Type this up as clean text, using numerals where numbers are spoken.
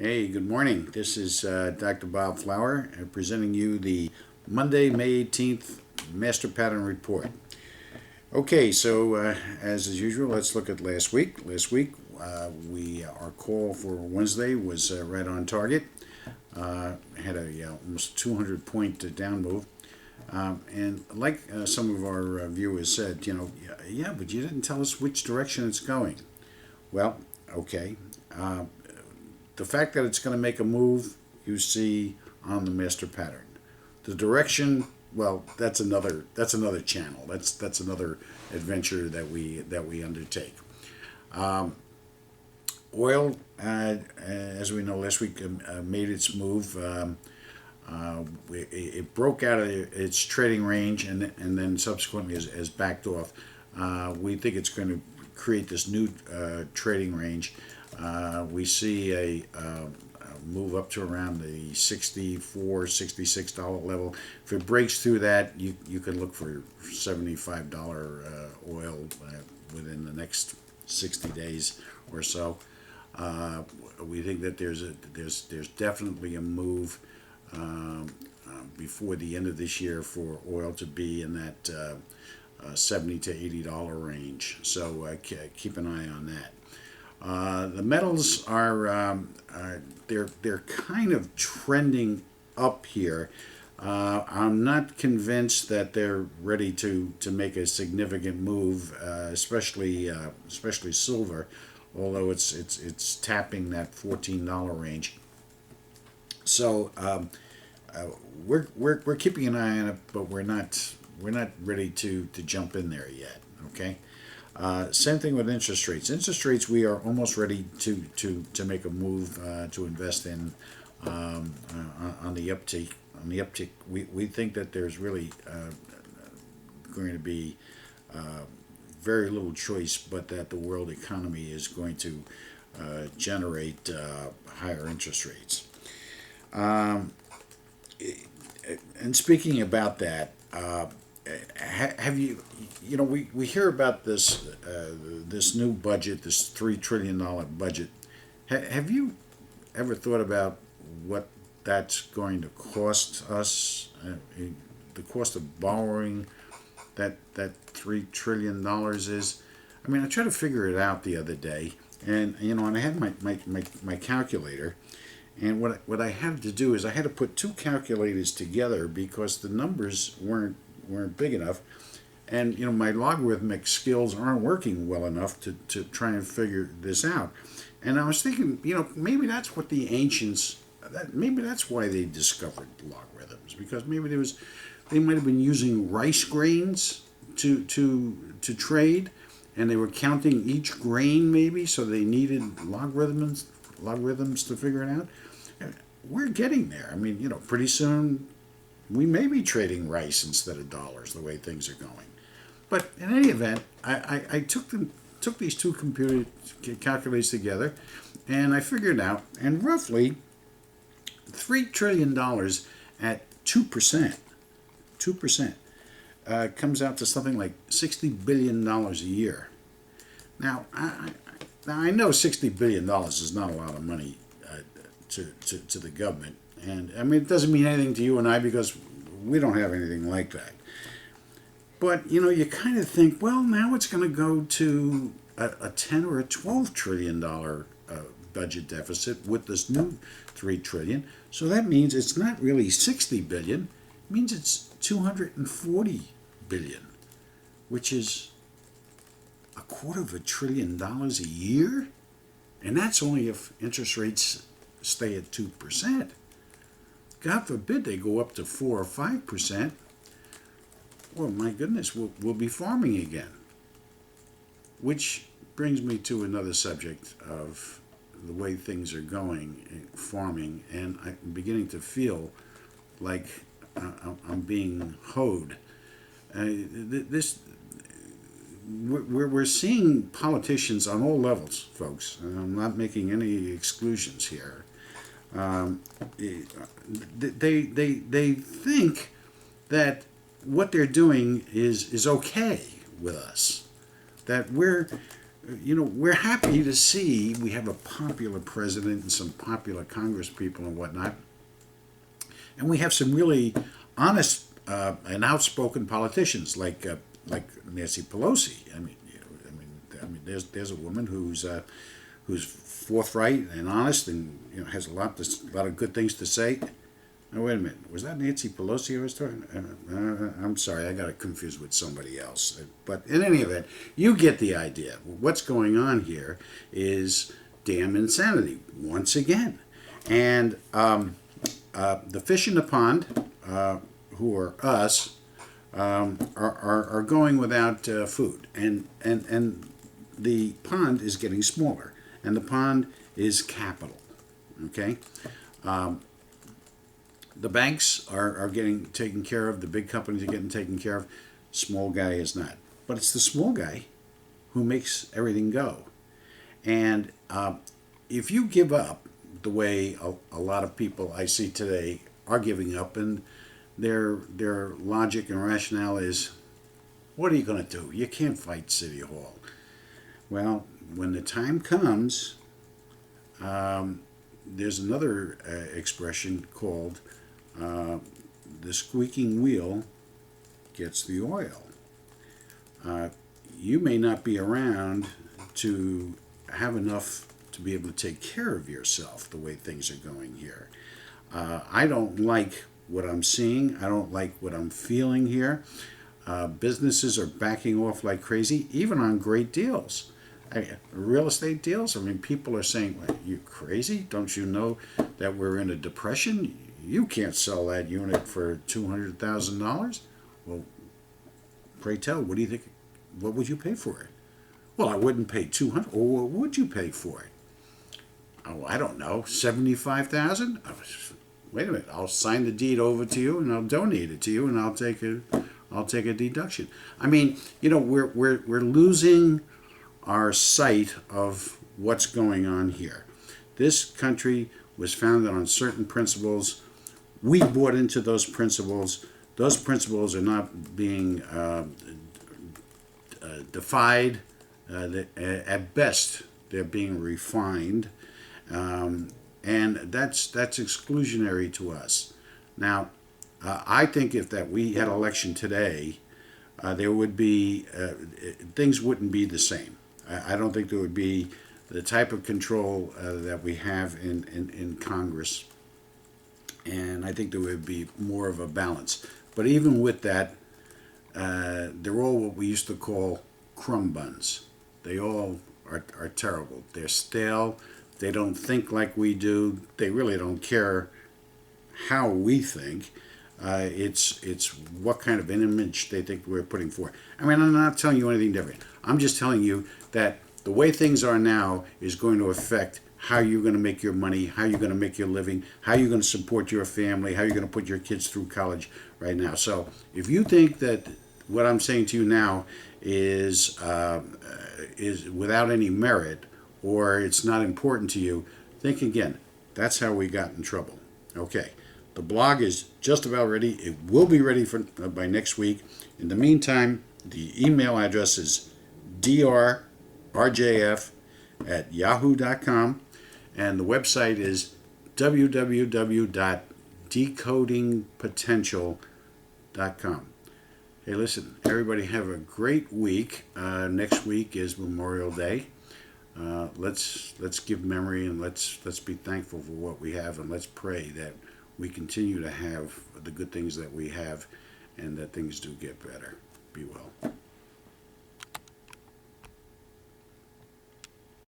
Hey, good morning. This is Dr. Bob Flower presenting you the Monday, May 18th Master Pattern Report. Okay, so as usual, let's look at last week. Last week, our call for Wednesday was right on target. Had a almost 200 point down move. And like some of our viewers said, yeah, but you didn't tell us which direction it's going. Well, okay. The fact that it's going to make a move, you see on the master pattern. The direction, well, that's another channel. That's another adventure that we undertake. Oil, as we know, last week made its move. It broke out of its trading range and then subsequently has backed off. We think it's going to create this new trading range. We see a move up to around the $64, $66 level. If it breaks through that, you can look for $75 oil within the next 60 days or so. We think that there's definitely a move before the end of this year for oil to be in that $70 to $80 range. So keep an eye on that. The metals are they're kind of trending up here. I'm not convinced that they're ready to make a significant move, especially silver, although it's tapping that $14 range. So we're keeping an eye on it, but we're not ready to jump in there yet. Okay. Same thing with interest rates. Interest rates, we are almost ready to make a move to invest in on the uptick. We think that there's really going to be very little choice, but that the world economy is going to generate higher interest rates. And speaking about that. Have you we hear about this this new budget, this $3 trillion budget. Have you ever thought about what that's going to cost us? The cost of borrowing that $3 trillion is. I mean, I tried to figure it out the other day, and and I had my calculator. And what I had to do is I had to put two calculators together because the numbers weren't big enough, and my logarithmic skills aren't working well enough to try and figure this out. And I was thinking, maybe that's what the ancients, maybe that's why they discovered logarithms, because maybe they might have been using rice grains to trade, and they were counting each grain maybe, so they needed logarithms to figure it out. We're getting there. I mean, pretty soon we may be trading rice instead of dollars the way things are going. But in any event, I took these two computer calculators together, and I figured out, and roughly $3 trillion at 2%, comes out to something like $60 billion a year. Now, I know $60 billion is not a lot of money to the government. And I mean, it doesn't mean anything to you and I because we don't have anything like that. But, you kind of think, well, now it's going to go to a 10 or a $12 trillion budget deficit with this new $3 trillion. So that means it's not really 60 billion. It means it's 240 billion, which is $250 billion a year. And that's only if interest rates stay at 2%. God forbid they go up to 4 or 5%. Well, my goodness, we'll be farming again. Which brings me to another subject of the way things are going in farming, and I'm beginning to feel like I'm being hoed. We're seeing politicians on all levels, folks, and I'm not making any exclusions here. They think that what they're doing is okay with us, that we're we're happy to see we have a popular president and some popular Congress people and whatnot, and we have some really honest and outspoken politicians like Nancy Pelosi. There's a woman who's forthright and honest, and has a lot of good things to say. Now wait a minute, was that Nancy Pelosi I was talking? I'm sorry, I got it confused with somebody else. But in any event, you get the idea. What's going on here is damn insanity once again, and the fish in the pond, who are us, are going without food, and the pond is getting smaller, and the pond is capital. Okay. The banks are getting taken care of. The big companies are getting taken care of. Small guy is not. But it's the small guy who makes everything go. And if you give up the way a lot of people I see today are giving up, and their logic and rationale is, what are you going to do? You can't fight City Hall. Well, when the time comes, there's another expression called the squeaking wheel gets the oil. You may not be around to have enough to be able to take care of yourself the way things are going here. I don't like what I'm seeing. I don't like what I'm feeling here. Businesses are backing off like crazy, even on great deals. Real estate deals, people are saying, well, you crazy? Don't you know that we're in a depression? You can't sell that unit for $200,000. Well, pray tell, what do you think? What would you pay for it? Well, I wouldn't pay $200,000. Or what would you pay for it? Oh, I don't know, $75,000. Wait a minute, I'll sign the deed over to you, and I'll donate it to you, and I'll take a deduction. We're losing our sight of what's going on here. This country was founded on certain principles. We bought into those principles. Those principles are not being defied. At best, they're being refined, and that's exclusionary to us. Now, I think if that we had an election today, there would be things wouldn't be the same. I don't think there would be the type of control that we have in Congress, and I think there would be more of a balance. But even with that, they're all what we used to call crumb buns. They all are terrible. They're stale. They don't think like we do. They really don't care how we think. It's what kind of an image they think we're putting forth. I'm not telling you anything different. I'm just telling you that the way things are now is going to affect how you're going to make your money, how you're going to make your living, how you're going to support your family, how you're going to put your kids through college right now. So if you think that what I'm saying to you now is without any merit, or it's not important to you, think again. That's how we got in trouble. Okay. The blog is just about ready. It will be ready by next week. In the meantime, the email address is drrjf@yahoo.com, and the website is www.decodingpotential.com. Hey, listen, everybody have a great week. Next week is Memorial Day. Let's give memory, and let's be thankful for what we have, and let's pray that we continue to have the good things that we have, and that things do get better. Be well.